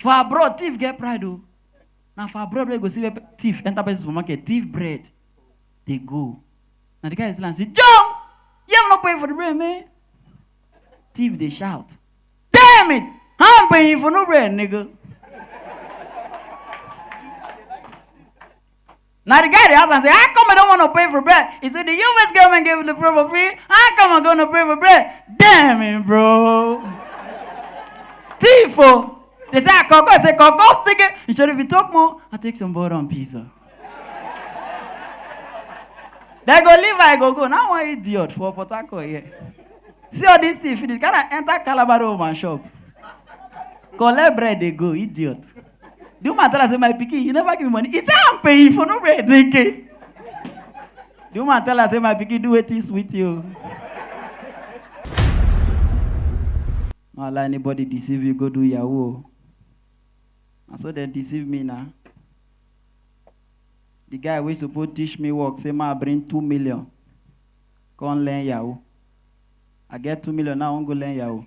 For abroad, thief get pride, though. Now for abroad, we go see thief enter the supermarket, thief bread. They go. Now the guy is like, Joe, you have not paid for the bread, man. Thief, they shout. Damn it! I'm paying for no bread, nigga. Now the guy they ask and say, how come I don't want to pay for bread? He said, the US government gave the bread for free. How come I'm going to pay for bread? Damn it, bro. Thief, oh. They say, Coco. I say, Coco, take it. He said, if you talk more, I'll take some butter and pizza. They go leave, I go. Now one idiot for Port Harcourt here. See all these things, finish. Can I enter Calabar woman shop? Collect bread, they go, idiot. The woman tell us, say, my pikin, you never give me money. He say, I'm paying for no bread, nigga. The woman tell us, say, my pikin, do it with you. Not let anybody deceive you, go do Yahoo. And so they deceive me now. The guy who supposed to teach me work, say, I bring 2 million. Come learn Yahoo. I get 2 million now, I won't go learn Yahoo.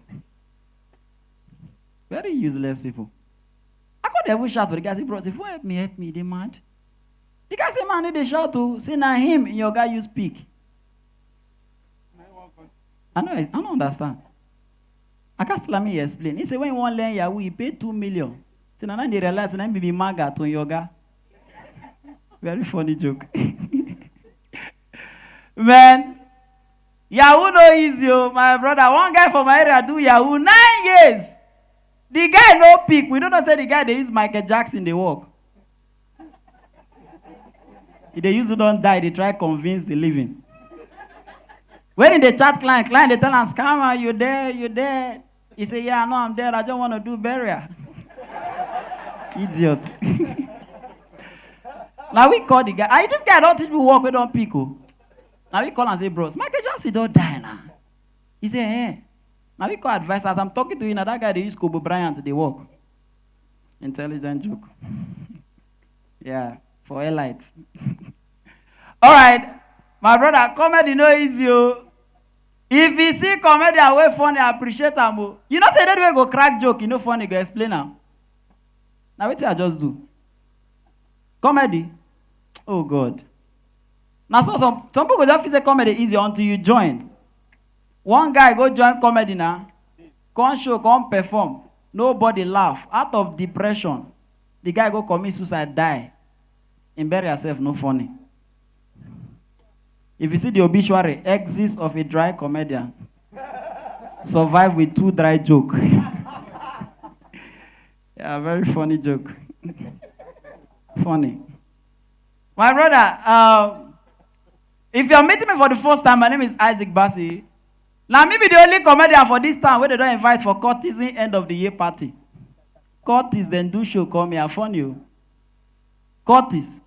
Very useless people. I could never shout for the guy, say, bro, if you help me, they mad. The guy say, man, they shout to, say, now him, in your guy you speak. I don't understand. I can't still let me explain. He said, when you want to learn Yahoo, you pay 2 million. So now they realize, and be maga to yoga. Very funny joke. Man, Yahoo no easy, my brother. One guy from my area do Yahoo 9 years. The guy no pick. We don't know say the guy they use Michael Jackson they work. If they use to don't die, they try convince the living. When in the chat client they tell him, scammer, you there. He say, yeah, no, I'm dead. I just want to do burial. Idiot. Now we call the guy. This guy don't teach me work, we don't pick. Now we call and say, bros, Michael Jackson don't die now. He say, eh. Now we call advice. As I'm talking to you now, that guy they use Kobe Bryant, they work. Intelligent joke. Yeah, for a light. All right, my brother, comedy no easy. If you see comedy away funny, I appreciate them. You know, say that way go crack joke, you know funny, go explain now. Now what I just do? Comedy. Oh God. Now so some people just say comedy easy until you join. One guy go join comedy now. Come show, come perform. Nobody laugh. Out of depression. The guy go commit suicide, die. And bury yourself, no funny. If you see the obituary, exits of a dry comedian. Survive with 2 dry jokes. Yeah, very funny joke. Funny. My brother, if you're meeting me for the first time, my name is Isaac BASSEY. Now, maybe the only comedian for this time where they don't invite for courtesan end of the year party. Curtis, then do show, come here, fun you. Curtis.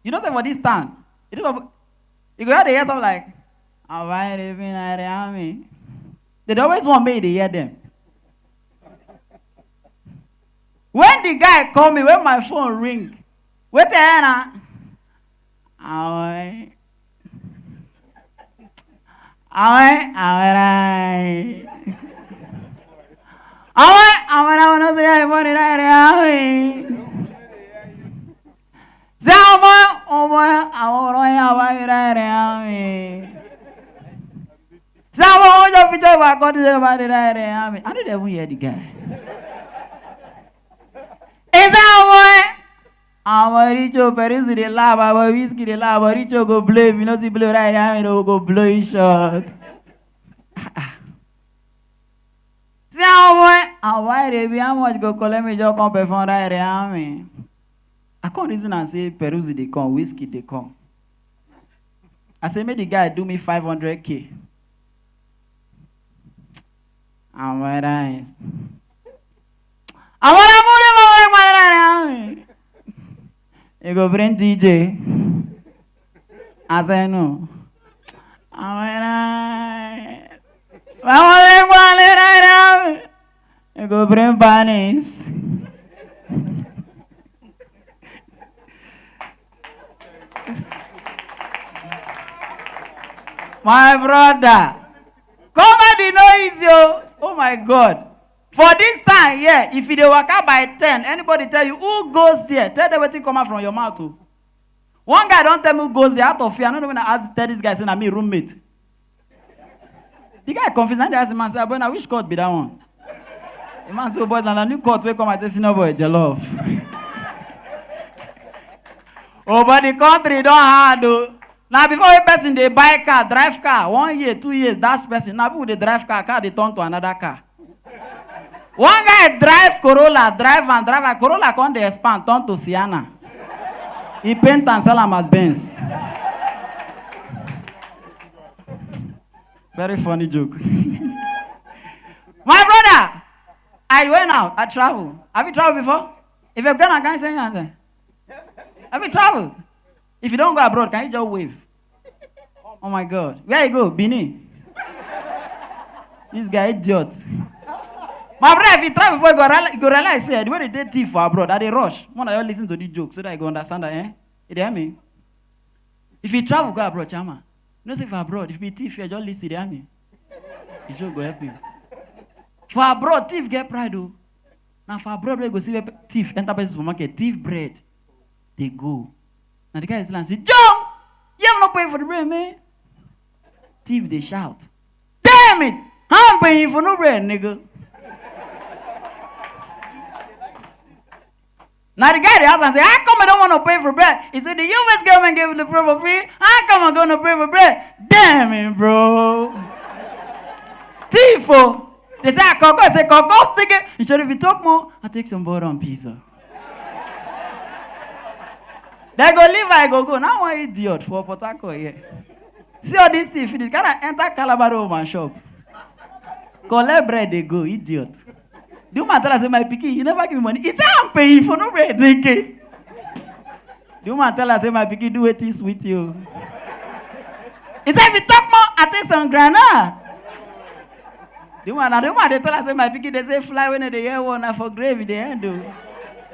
You know, say for this time, you go hear the hear something like, I'm living at the army. They always want me to hear them. When the guy call me, when my phone ring, wait a minute. I didn't even hear the guy. Is that one? I'm Richo Peruzzi the lab, I'm Wizkid the lab, Richo go blame, you know, see blow right now, you know, go blow his shot. See how why they be how much go collect me just come perform right there, me. I can't reason and say Peruzzi they come, Wizkid they come. I say make the guy do me 500K. I'm right. You go bring DJ. I say no. You go bring bunnies. My brother, comedy no easy. Oh my God. For this time, yeah, if you dey waka by 10, anybody tell you who goes there, tell them wetin come out from your mouth. Oh. One guy don't tell me who goes there out of fear. I don't know when I tell this guy, say, I'm my roommate. The guy confused, and they ask the man, say, boy, now which court be that one? The man say, oh, boys, now the new court will come and say, senior boy, jollof. Oh, but the country don't hard, though. Now, before a person, they buy car, drive car, 1 year, 2 years, that's person. Now, people, they drive car, they turn to another car. One guy drive Corolla, drive, Corolla come dey expand, turn to Sienna. He paint and sell am as Benz. Very funny joke. My brother, I went out, I travel. Have you traveled before? If you've gone, can you say anything? Have you traveled? If you don't go abroad, can you just wave? Oh my God. Where you go? Benin. This guy idiot. My brother, if you travel before, you go realize, the way they did thief for abroad, that they rush. One of you listen to the joke so that you go understand that, eh? You hear me? If you travel, go abroad, chama. You know, say for abroad, if you be thief, you just listen, you hear me? The joke go help you. For abroad, thief get pride, though. Now for abroad, we go see thief enter the supermarket, thief bread. They go. Now the guy is like, Joe, you have no pay for the bread, man. Thief, they shout. Damn it! I'm paying for no bread, nigga. Now the guy they asked and say, how come I don't want to pay for bread? He said, the US government gave the bread for free. How come I'm going to pay for bread? Damn it, bro. Tifo. They say, Coco. I say, Coco, take it. He said, if you talk more, I'll take some butter on pizza. They go leave, I go. Now one idiot for Port Harcourt here. See all this thief. This kind of enter Calabar woman shop. Collect bread, they go, idiot. The woman tell us, say, my pikin, you never give me money. He said, I'm paying for no bread, nigga. The woman tell us, say, my pikin, do it is with you. He said, if you talk more, I take some granite. The woman, they tell us, say, my pikin, they say, fly when they hear one, for gravy, they end.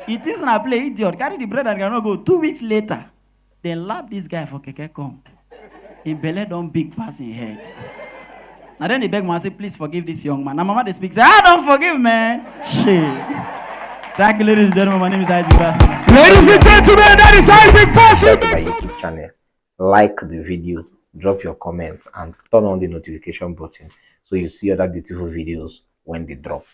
It is not play, idiot. Carry the bread and granite, go. 2 weeks later, they lap this guy for keke come. In belly don't big pass in head. And then they beg me and say, please forgive this young man. Now mama they speak, say, I don't forgive, man. Shit. Thank you, ladies and gentlemen. My name is Isaac Bassey. Ladies and gentlemen, that is Isaac Bassey. My YouTube channel. Like the video, drop your comments, and turn on the notification button so you see other beautiful videos when they drop.